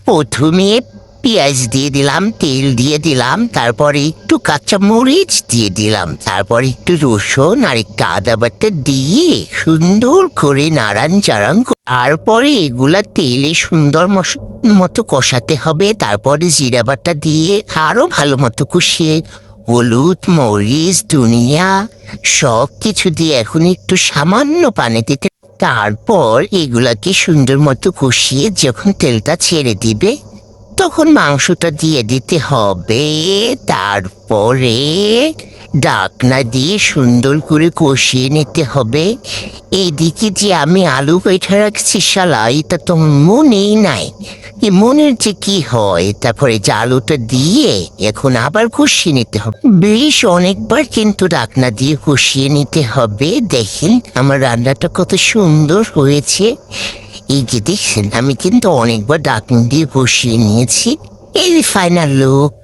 প্রথমে পেঁয়াজ দিয়ে দিলাম, তেল দিয়ে দিলাম, তারপরে একটু কাঁচা মরিচ দিয়ে দিলাম, তারপর একটু রসুন আর একটু আদা বাটা দিয়ে সুন্দর করে নাড়ান চাড়ান। তারপরে এগুলা তেলে সুন্দর মতো কষাতে হবে। তারপরে জিরা বাটা দিয়ে আরো ভালো মতো কষিয়ে হলুদ, মরিচ, ধনিয়া সব কিছু দিয়ে এখন একটু সামান্য পানি দিতে। তারপর এগুলাকে সুন্দর মতো কষিয়ে যখন তেলটা ছেড়ে দিবে তখন মাংসটা দিয়ে দিতে হবে। তারপরে ঢাকনা দিয়ে সুন্দর করে কষিয়ে নিতে হবে। এইদিকে যে আমি আলু কেটে রাখছি শালা, এটা তো মনেই নাই মনের যে কি হয়। তারপরে যে আলুটা দিয়ে এখন আবার কষিয়ে নিতে হবে, বেশ অনেকবার কিন্তু ঢাকনা দিয়ে কষিয়ে নিতে হবে। দেখেন আমার রান্নাটা কত সুন্দর হয়েছে। এই যে দেখছেন আমি কিন্তু অনেকবার ঢাকনা দিয়ে কষিয়ে নিয়েছি। এই ফাইনাল লুক।